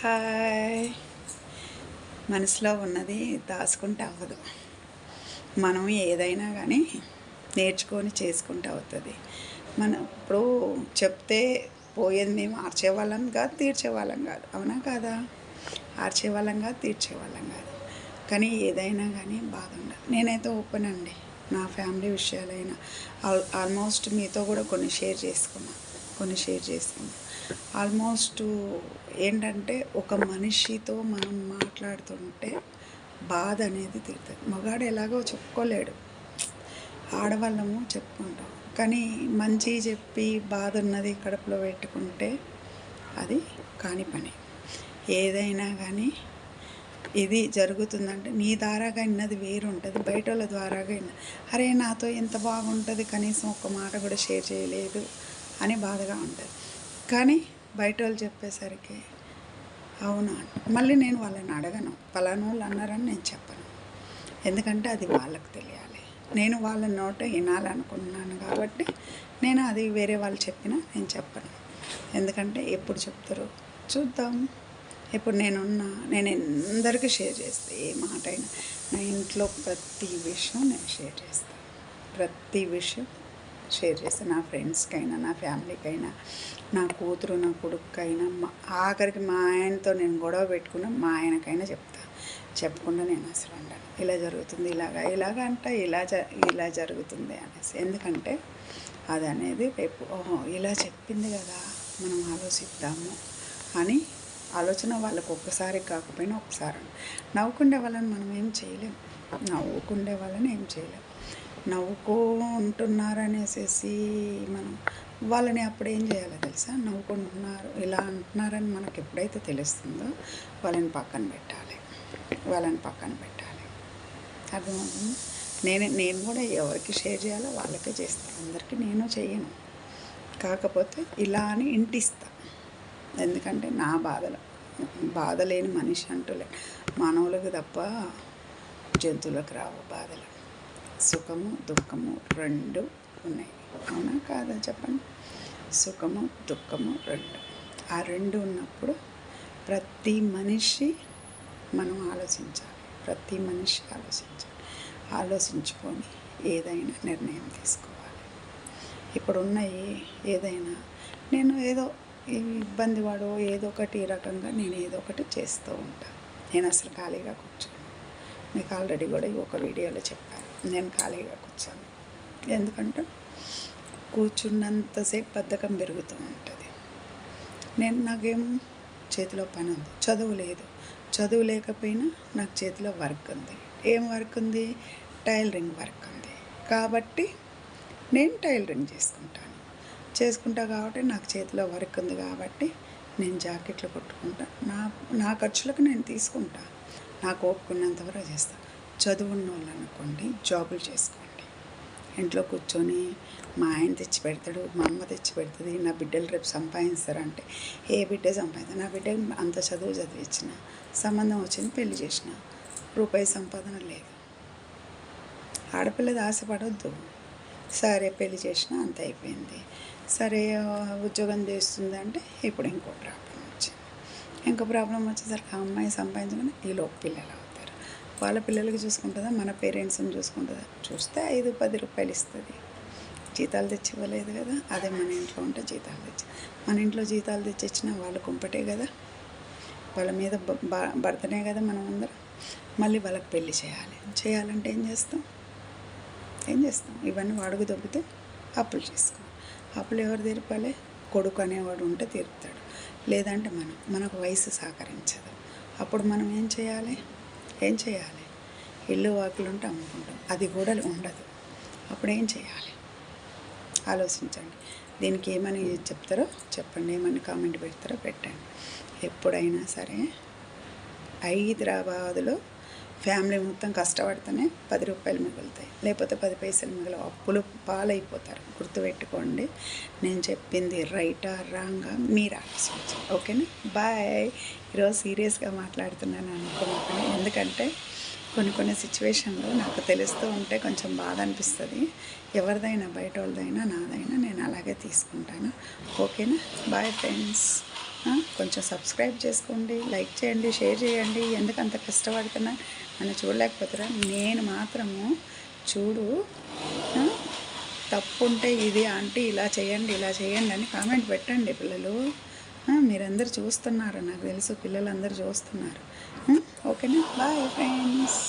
Hi. మనసులో ఉన్నది దాచుకుంటే అవ్వదు. మనం ఏదైనా కానీ నేర్చుకొని చేసుకుంటే అవుతుంది. మనం ఇప్పుడు చెప్తే పోయేది మేము ఆర్చేవాళ్ళం కాదు, తీర్చేవాళ్ళం కాదు. అవునా కాదా? ఆర్చేవాళ్ళం కాదు, తీర్చేవాళ్ళం కాదు. కానీ ఏదైనా కానీ బాధ ఉండదు. నేనైతే ఓపెన్ అండి. నా ఫ్యామిలీ విషయాలైనా ఆల్మోస్ట్ మీతో కూడా కొన్ని షేర్ చేసుకున్నాను. ఆల్మోస్ట్ ఏంటంటే ఒక మనిషితో మనం మాట్లాడుతుంటే బాధ అనేది తీరుతుంది. మగాడు ఎలాగో చెప్పుకోలేడు, ఆడవాళ్ళము చెప్పుకుంటాం. కానీ మంచి చెప్పి బాధ ఉన్నది కడుపులో పెట్టుకుంటే అది కాని పని. ఏదైనా కానీ ఇది జరుగుతుందంటే నీ ద్వారాగా విన్నది వేరు ఉంటుంది, బయట వాళ్ళ ద్వారాగా విన్నది. అరే నాతో ఎంత బాగుంటుంది, కనీసం ఒక మాట కూడా షేర్ చేయలేదు అని బాధగా ఉంటుంది. కానీ బయట వాళ్ళు చెప్పేసరికి అవునా, మళ్ళీ నేను వాళ్ళని అడగను. పలానా వాళ్ళు అన్నారని నేను చెప్పను. ఎందుకంటే అది వాళ్ళకి తెలియాలి. నేను వాళ్ళ నోట వినాలనుకున్నాను కాబట్టి నేను అది వేరే వాళ్ళు చెప్పినా నేను చెప్పను. ఎందుకంటే ఎప్పుడు చెప్తారో చూద్దాం. ఇప్పుడు నేను అందరికీ షేర్ చేస్తాను. ఏ మాట అయినా నా ఇంట్లో ప్రతి విషయం నేను షేర్ చేస్తాను. ప్రతి విషయం షేర్ చేస్తాను. నా ఫ్రెండ్స్కైనా, నా ఫ్యామిలీకైనా, నా కూతురు నా కొడుకైనా, ఆఖరికి మా ఆయనతో నేను గొడవ పెట్టుకున్నా మా ఆయనకైనా చెప్పకుండా నేను అసలు ఉండను. ఇలా జరుగుతుంది, ఇలాగ అంటే ఇలా జరుగుతుంది అనేసి. ఎందుకంటే అది అనేది రేపు ఓహో ఇలా చెప్పింది కదా, మనం ఆలోచిద్దాము అని ఆలోచన వాళ్ళకు ఒక్కసారి కాకపోయినా ఒకసారి. నవ్వుకుండే వాళ్ళని మనం ఏం చేయలేము. నవ్వుకుంటున్నారనేసి మనం వాళ్ళని అప్పుడు ఏం చేయాలో తెలుసా? నవ్వుకుంటున్నారు ఇలా అంటున్నారని మనకు ఎప్పుడైతే తెలుస్తుందో వాళ్ళని పక్కన పెట్టాలి. అర్థమవుతుంది. నేను కూడా ఎవరికి షేర్ చేయాలో వాళ్ళకే చేస్తాను. అందరికీ నేను చేయను. కాకపోతే ఇలా అని ఇంటిస్తాను. ఎందుకంటే నా బాధ లేని మనిషి అంటూ లేదు. మానవులకు తప్ప జంతువులకు రావు బాధలు. సుఖము దుఃఖము రెండు ఉన్నాయి. అవునా కాదా చెప్పండి? సుఖము దుఃఖము రెండు. ఆ రెండు ఉన్నప్పుడు ప్రతి మనిషి మనం ఆలోచించాలి. ఆలోచించుకొని ఏదైనా నిర్ణయం తీసుకోవాలి. ఇప్పుడున్న ఏదైనా నేను ఏదో ఇబ్బంది పడో ఏదో ఒకటి రకంగా నేను ఏదో ఒకటి చేస్తూ ఉంటాను. నేను అసలు ఖాళీగా కూర్చోను. మీకు ఆల్రెడీ కూడా ఒక వీడియోలో చెప్పాను. నేను ఖాళీగా కూర్చోను. ఎందుకంటే కూర్చున్నంతసేపు బద్ధకం పెరుగుతూ ఉంటుంది. నాకేం చేతిలో పని ఉంది, చదువు లేకపోయినా నాకు చేతిలో వర్క్ ఉంది. ఏం వర్క్ ఉంది? టైలరింగ్ వర్క్ ఉంది. కాబట్టి నేను టైలరింగ్ చేసుకుంటా కాబట్టి నాకు చేతిలో వర్క్ ఉంది కాబట్టి నేను జాకెట్లు కుట్టుకుంటా. నా ఖర్చులకు నేను తీసుకుంటా. నాకు ఓపుకున్నంతవరకు చేస్తాను. చదువున్న వాళ్ళు అనుకోండి, జాబులు చేసుకోండి. ఇంట్లో కూర్చొని మా ఆయన తెచ్చి పెడతాడు, మా అమ్మ తెచ్చి పెడుతుంది, నా బిడ్డలు రేపు సంపాదిస్తారంటే ఏ బిడ్డ సంపాదించారు? నా బిడ్డ అంత చదివించిన, సంబంధం వచ్చింది, పెళ్లి చేసిన, రూపాయి సంపాదన లేదు. ఆడపిల్లది ఆశపడొద్దు. సరే పెళ్లి చేసినా అంత అయిపోయింది. సరే ఉద్యోగం చేస్తుందంటే ఇప్పుడు ఇంకో ప్రాబ్లం వచ్చేసరికి ఆ అమ్మాయి సంపాదించగానే ఈలోపు పిల్లలు అవుతారు. వాళ్ళ పిల్లలకి చూసుకుంటుందా, మన పేరెంట్స్ని చూసుకుంటుందా? చూస్తే 5-10 రూపాయలు ఇస్తుంది. జీతాలు తెచ్చి ఇవ్వలేదు కదా. అదే మన ఇంట్లో ఉంటే మన ఇంట్లో జీతాలు తెచ్చిచ్చినా వాళ్ళు కుంపటే కదా, వాళ్ళ మీద భర్తనే కదా మనం అందరం. మళ్ళీ వాళ్ళకి పెళ్లి చేయాలంటే ఏం చేస్తాం? ఇవన్నీ వాడుకు దొబ్బితే అప్పులు చేసుకో. అప్పులు ఎవరు తీర్పాలి? కొడుకు అనేవాడు ఉంటే తీరుతాడు. లేదంటే మనకు వయసు సహకరించదు. అప్పుడు మనం ఏం చేయాలి? ఇల్లు వాకిలు ఉంటే అమ్ముకుంటాం, అది కూడా ఉండదు. అప్పుడు ఏం చేయాలి? ఆలోచించండి. దీనికి ఏమని చెప్తారో చెప్పండి, ఏమని కామెంట్ పెడతారో పెట్టండి. ఎప్పుడైనా సరే హైదరాబాదులో ఫ్యామిలీ మొత్తం కష్టపడితేనే 10 రూపాయలు మిగులుతాయి, లేకపోతే 10 పైసలు మిగలవు. అప్పులు పాలైపోతారు. గుర్తుపెట్టుకోండి. నేను చెప్పింది రైటా రాంగా మీరు ఆలోచించండి. ఓకేనా? బాయ్. ఈరోజు సీరియస్గా మాట్లాడుతున్నాను అనుకున్నాను. ఎందుకంటే కొన్ని సిచ్యువేషన్లో నాకు తెలుస్తూ ఉంటే కొంచెం బాధ అనిపిస్తుంది. ఎవరిదైనా, బయట వాళ్ళదైనా నాదైనా నేను అలాగే తీసుకుంటాను. ఓకేనా? Bye friends. కొంచెం సబ్స్క్రైబ్ చేసుకోండి, లైక్ చేయండి, షేర్ చేయండి. ఎందుకు అంత కష్టపడుతున్నా నన్ను చూడలేకపోతారా? నేను మాత్రము చూడు తప్పు ఉంటే ఇది ఆంటీ ఇలా చేయండి ఇలా చేయండి అని కామెంట్ పెట్టండి పిల్లలు. మీరందరూ చూస్తున్నారు, నాకు తెలుసు పిల్లలందరూ చూస్తున్నారు. ఓకేనా? Bye friends.